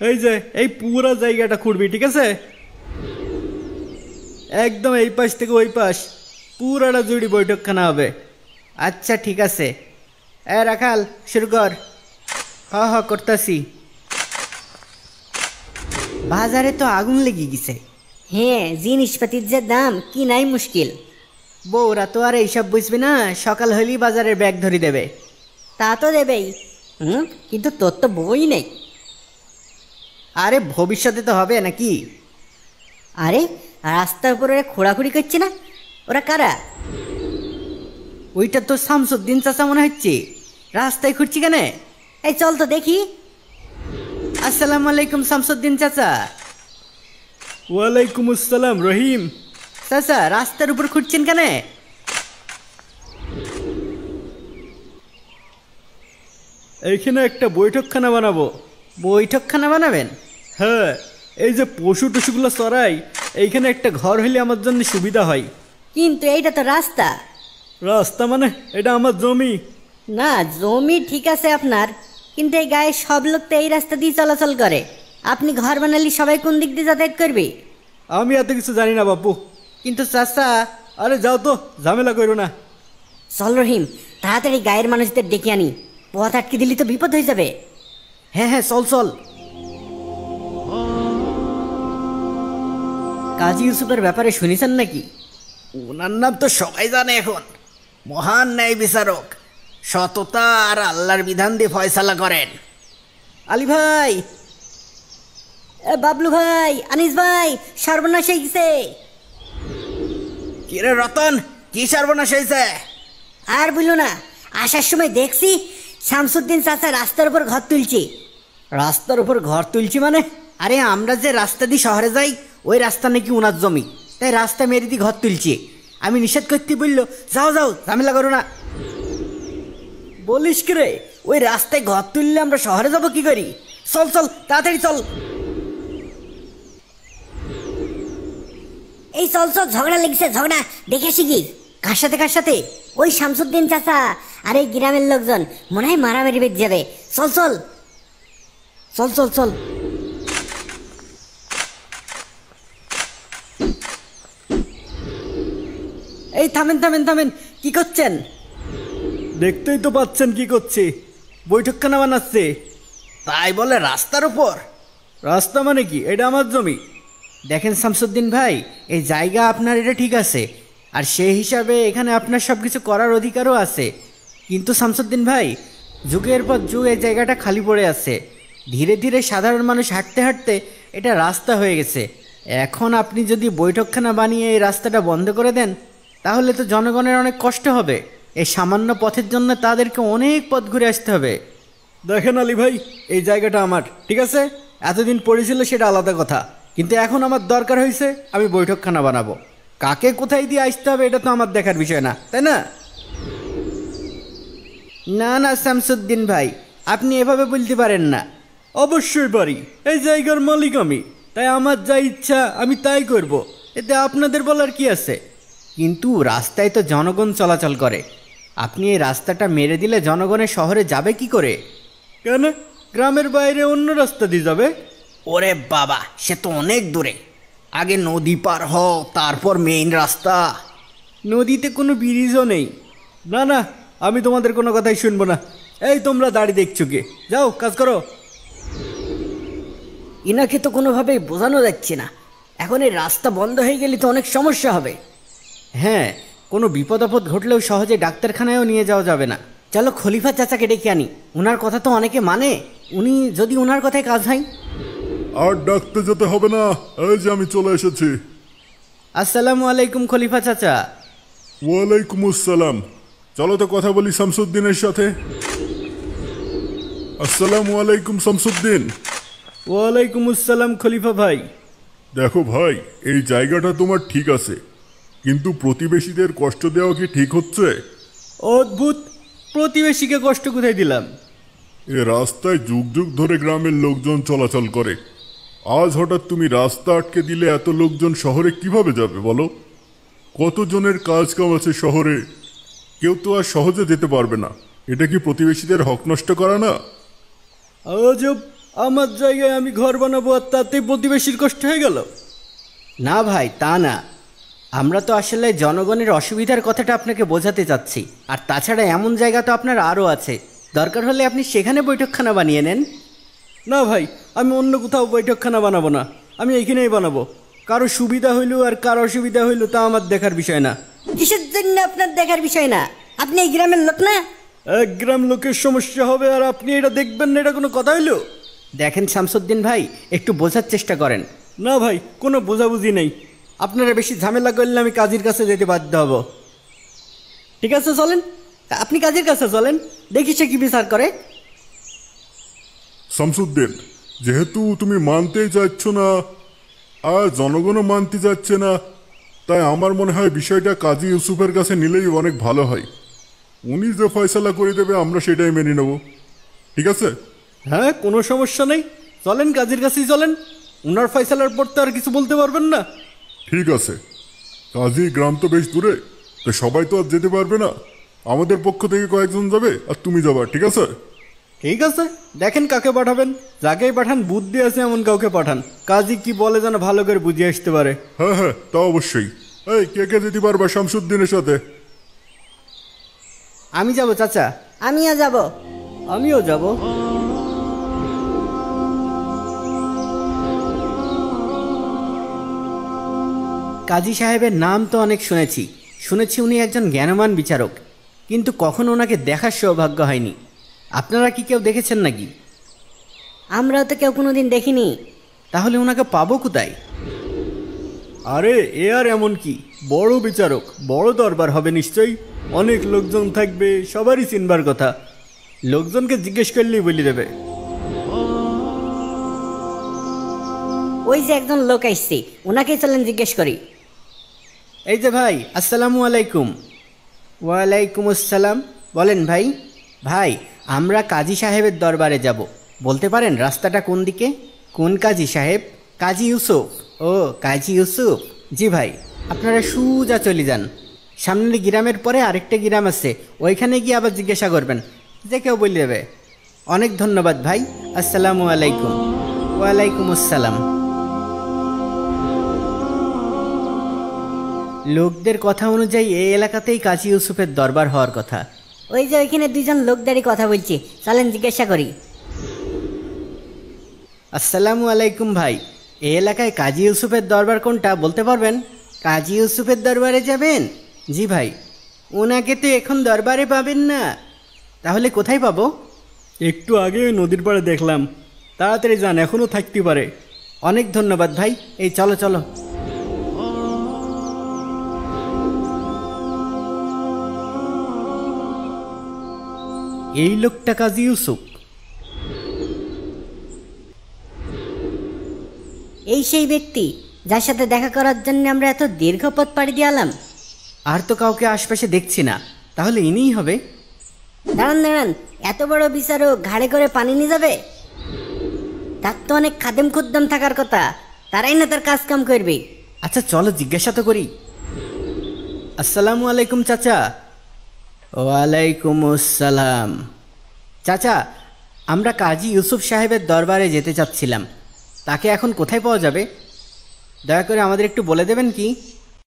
এই যে এই পুরো জায়গাটা খুঁড়বি, ঠিক আছে? একদম এই পাশ থেকে ওই পাশ পুরাটা জুড়ি বৈঠকখানা হবে। আচ্ছা ঠিক আছে। রাখাল, শুরু কর। হ করতাছি। বাজারে তো আগুন লেগে গেছে। হ্যাঁ, জিনিসপাতির যে দাম কি নাই মুশকিল। বউরা তো আর এইসব বুঝবে না, সকাল হলেই বাজারের ব্যাগ ধরে দেবে। তা তো দেবেই। কিন্তু তোর তো বই নেই। আরে ভবিষ্যতে তো হবে নাকি? আরে রাস্তার উপরে খোঁড়াখুড়ি করছে না, ওরা কারা? ওইটা তো শামসুদ্দিন চাচা মনে হচ্ছে। রাস্তায় খুঁড়ছি কেন? এই চল তো দেখি। আসসালামু আলাইকুম শামসুদ্দিন চাচা। ওয়ালাইকুম আসসালাম রহিম। চাচা রাস্তার উপর খুঁড়ছেন কেন? এইখানে একটা বৈঠকখানা বানাবো। বৈঠকখানা বানাবেন? হ্যাঁ, এই যে পশু টশুগুলো চড়াই, এইখানে একটা ঘর হইলে আমার জন্য সুবিধা হয়। কিন্তু এইটা তো রাস্তা। রাস্তা মানে? এটা আমার জমি। না, জমি ঠিক আছে আপনার, কিন্তু এই গায়ের সব লোক তো এই রাস্তা দিয়ে চলাচল করে। আপনি ঘর বানালে সবাই কোন দিক দিয়ে যাতায়াত করবে? আমি এত কিছু জানি না বাপু। কিন্তু চাচা। আরে যাও তো, ঝামেলা করো না। চল রহিম, তাড়াতাড়ি গায়ের মানুষদের ডেকে আনি। পথ আটকে দিলি তো বিপদ হয়ে যাবে। হ্যাঁ চল চল। কাজী ইউসুফের ব্যাপারে শুনেছেন নাকি? ওনার নাম তো সবাই জানে এখন। মহান ন্যায় বিচারক, সততা আর আল্লাহর বিধান দিয়ে ফয়সালা করেন। আলী ভাই, বাবলু ভাই, আনিস ভাই, সর্বনাশ হয়ে গেছে। কিরে রতন, কি সর্বনাশ হয়েছে? আর বললো না, আসার সময় দেখছি শামসুদ্দিন চাচা রাস্তার উপর ঘর তুলছে। রাস্তার উপর ঘর তুলছি মানে? আরে আমরা যে রাস্তা দিয়ে শহরে যাই, ওই রাস্তা নাকি ওনার জমি, তাই রাস্তা মেরে দিয়ে ঘর তুলছে। আমি নিষেধ করতে বললো, যাও যাও ঝামেলা করো না। বলিস কি রে? ওই রাস্তায় ঘর তুললে আমরা শহরে যাবো কি করি? চল চল তাড়াতাড়ি চল। এই চল চল, ঝগড়া লেগেছে, ঝগড়া দেখে আসি কি। কার সাথে কার সাথে? ওই শামসুদ্দিন চাচা আর এই গ্রামের লোকজন, মনে হয় মারামারি বেঁধে যাবে। চল চল চল চল চল। এই থামেন থামেন থামেন, কি করছেন? দেখতেই তো পাচ্ছেন কি করছে, বৈঠকখানা বানাচ্ছে। তাই বলে রাস্তার উপর? রাস্তা মানে কি? এটা আমার জমি। দেখেন শামসুদ্দিন ভাই, এই জায়গা আপনার, এটা ঠিক আছে, আর সেই হিসাবে এখানে আপনার সব কিছু করার অধিকারও আছে। কিন্তু শামসুদ্দিন ভাই, যুগের পর যুগ এই জায়গাটা খালি পড়ে আছে। ধীরে ধীরে সাধারণ মানুষ হাঁটতে হাঁটতে এটা রাস্তা হয়ে গেছে। এখন আপনি যদি বৈঠকখানা বানিয়ে এই রাস্তাটা বন্ধ করে দেন, তাহলে তো জনগণের অনেক কষ্ট হবে। এই সামান্য পথের জন্য তাদেরকে অনেক পথ ঘুরে আসতে হবে। দেখেন আলী ভাই, এই জায়গাটা আমার, ঠিক আছে? এতদিন পড়েছিল সেটা আলাদা কথা, কিন্তু এখন আমার দরকার হয়েছে, আমি বৈঠকখানা বানাবো। কাকে কোথায় দিয়ে আসতে হবে এটা তো আমার দেখার বিষয় না, তাই না? না না শামসুদ্দিন ভাই, আপনি এভাবে বলতে পারেন না। অবশ্যই পারি, এই জায়গার মালিক আমি, তাই আমার যা ইচ্ছা আমি তাই করব। এতে আপনাদের বলার কি আছে? কিন্তু রাস্তায় তো জনগণ চলাচল করে, আপনি এই রাস্তাটা মেরে দিলে জনগণের শহরে যাবে কি করে? কেন, গ্রামের বাইরে অন্য রাস্তা দিয়ে যাবে। ওরে বাবা, সে তো অনেক দূরে। আগে নদী পার হও, তারপর মেইন রাস্তা। নদীতে কোনো ব্রিজও নেই। না না, আমি তোমাদের কোনো কথাই শুনবো না। এই তোমরা দাঁড়িয়ে দেখছো কে? যাও কাজ করো। ইনাকে তো কোনোভাবেই বোঝানো যাচ্ছে না। এখন এই রাস্তা বন্ধ হয়ে গেলে তো অনেক সমস্যা হবে। হ্যাঁ, কোনো বিপদ আপদ ঘটলেও সহজে ডাক্তারখানায়ও নিয়ে যাওয়া যাবে না। চলো খলিফা চাচাকে ডেকে আনি, ওনার কথা তো অনেকে মানে। উনি যদি ওনার কথায় কাজ হয়। আর ডাকতে যেতে হবে না, এই যে আমি চলে এসেছি। আসসালামু আলাইকুম খলিফা চাচা। ওয়ালাইকুম আসসালাম। চলো তো কথা বলি শামসুদ্দিনের সাথে। আসসালামু আলাইকুম শামসুদ্দিন। ওয়ালাইকুম আসসালাম খলিফা ভাই। দেখো ভাই, এই জায়গাটা তোমার ঠিক আছে, কিন্তু প্রতিবেশীদের কষ্ট দেওয়া কি ঠিক হচ্ছে? অদ্ভুত, প্রতিবেশীকে কষ্ট কোথায় দিলাম? এ রাস্তায় যুগ যুগ ধরে গ্রামের লোকজন চলাচল করে, আজ হঠাৎ তুমি রাস্তা আটকে দিলে এত লোকজন শহরে কিভাবে যাবে বলো? কতজনের কাজ কাম আছে শহরে, কেউ তো আর সহজে যেতে পারবে না। এটা কি প্রতিবেশীদের হক নষ্ট করা না? আজব আমার জায়গায় আমি ঘর বানাবো আর তাতে প্রতিবেশীর কষ্ট হয়ে গেল? না ভাই, তা না। আমরা তো আসলে জনগণের অসুবিধার কথাটা আপনাকে বোঝাতে চাচ্ছি। আর তাছাড়া এমন জায়গা তো আপনার আরও আছে, দরকার হলে আপনি সেখানে বৈঠকখানা বানিয়ে নেন। না ভাই, আমি অন্য কোথাও বৈঠকখানা বানাবো না, আমি এইখানেই বানাবো। কারো সুবিধা হইলো আর কারো অসুবিধা হইলো তা আমার দেখার বিষয় না। কিসের জন্য আপনার দেখার বিষয় না? আপনি এই গ্রামের লোক না? এক গ্রাম লোকের সমস্যা হবে আর আপনি এটা দেখবেন না, এটা কোনো কথা হইলো? দেখেন শামসুদ্দিন ভাই, একটু বোঝার চেষ্টা করেন। না ভাই, কোনো বোঝাবুঝি নেই। আপনারা বেশি ঝামেলা করলে আমি কাজীর কাছে যেতে বাধ্য হব। ঠিক আছে চলেন, আপনি কাজীর কাছে চলেন, দেখি সে কি বিচার করে। শামসুদ্দিন, যেহেতু তুমি মানতেই চাচ্ছ না আর জনগণও মানতে যাচ্ছে না, তাই আমার মনে হয় বিষয়টা কাজী ইউসুফের কাছে নিলেই অনেক ভালো হয়। উনি যে ফয়সালা করে দেবে আমরা সেটাই মেনে নেব, ঠিক আছে? হ্যাঁ, কোনো সমস্যা নেই, চলেন কাজীর কাছেই চলেন। উনার ফয়সালার পর তো আর কিছু বলতে পারবেন না। ঠিক আছে, কাজী গ্রাম তো বেশ দূরে, তো সবাই তো আর যেতে পারবে না। আমাদের পক্ষ থেকে কয়েকজন যাবে আর তুমি যাবা, ঠিক আছে? ঠিক আছে, দেখেন কাকে পাঠাবেন। যাকেই পাঠান বুদ্ধি আছে এমন কাউকে পাঠান, কাজী কি বলে যেন ভালো করে বুঝিয়ে আসতে পারে। হ্যাঁ হ্যাঁ, তা অবশ্যই। এই কে কে যেতে পারবা শামসুদ্দিনের সাথে? আমি যাব চাচা। আমিও যাব। আমিও যাব। কাজী সাহেবের নাম তো অনেক শুনেছি উনি একজন জ্ঞানবান বিচারক, কিন্তু কখনো ওনাকে দেখার সৌভাগ্য হয়নি। আপনারা কি কেউ দেখেছেন নাকি? আমরাও তো কেউ কোনোদিন দেখিনি। তাহলে ওনাকে পাবো কোথায়? আরে এ আর এমন কি, বড় বিচারক, বড় দরবার হবে নিশ্চয়ই, অনেক লোকজন থাকবে, সবারই চিনবার কথা। লোকজনকে জিজ্ঞেস করলেই বলে দেবে। ওই যে একজন লোক আসছে, ওনাকেই চলেন জিজ্ঞেস করি। এই যে ভাই, আসসালামু আলাইকুম। ওয়ালাইকুম আসসালাম। বলেন ভাই। ভাই, আমরা কাজী সাহেবের দরবারে যাব, বলতে পারেন রাস্তাটা কোন দিকে? কোন কাজী সাহেব? কাজী ইউসুফ। ও, কাজী ইউসুফ। জি ভাই, আপনারা সোজা চলে যান, সামনের গ্রামের পরে আরেকটা গ্রাম আছে, ওইখানে গিয়ে আবার জিজ্ঞাসা করবেন, যে কেউ বলে দেবে। অনেক ধন্যবাদ ভাই, আসসালামু আলাইকুম। ওয়ালাইকুম আসসালাম। লোকদের কথা অনুযায়ী এই এলাকাতেই কাজী ইউসুফের দরবার হওয়ার কথা। ওই যে ওইখানে দুইজন লোক দাঁড়িয়ে কথা বলছি, চলেন জিজ্ঞাসা করি। আসসালামু আলাইকুম ভাই, এই এলাকায় কাজী ইউসুফের দরবার কোনটা বলতে পারবেন? কাজী ইউসুফের দরবারে যাবেন? জি ভাই। ওনাকে তো এখন দরবারে পাবেন না, তাহলে কোথায় পাবো? একটু আগে ওই নদীর পাড়ে দেখলাম, তাড়াতাড়ি যান, এখনও থাকতে পারে। অনেক ধন্যবাদ ভাই, এই চলো চলো। এই লোকটা কাজী ইউসুফ। এই সেই ব্যক্তি যার সাথে দেখা করার জন্য আমরা এত দীর্ঘ পথ পাড়ি দিয়ালাম। আর তো কাউকে আশপাশে দেখছি না, তাহলে ইনিই হবে। দাঁড়ান দাঁড়ান, এত বড় বিচারক ঘাড়ে করে পানি নিয়ে যাবে? তার তো অনেক খাদেম খুদ্দম থাকার কথা, তারাই না তার কাজ কাম করবে। আচ্ছা চলো জিজ্ঞাসা তো করি। আসসালামু আলাইকুম চাচা। ওয়ালাইকুম আসসালাম। চাচা, আমরা কাজী ইউসুফ সাহেবের দরবারে যেতে চাচ্ছিলাম, তাকে এখন কোথায় পাওয়া যাবে? দয়া করে আমাদের একটু বলে দেবেন কি?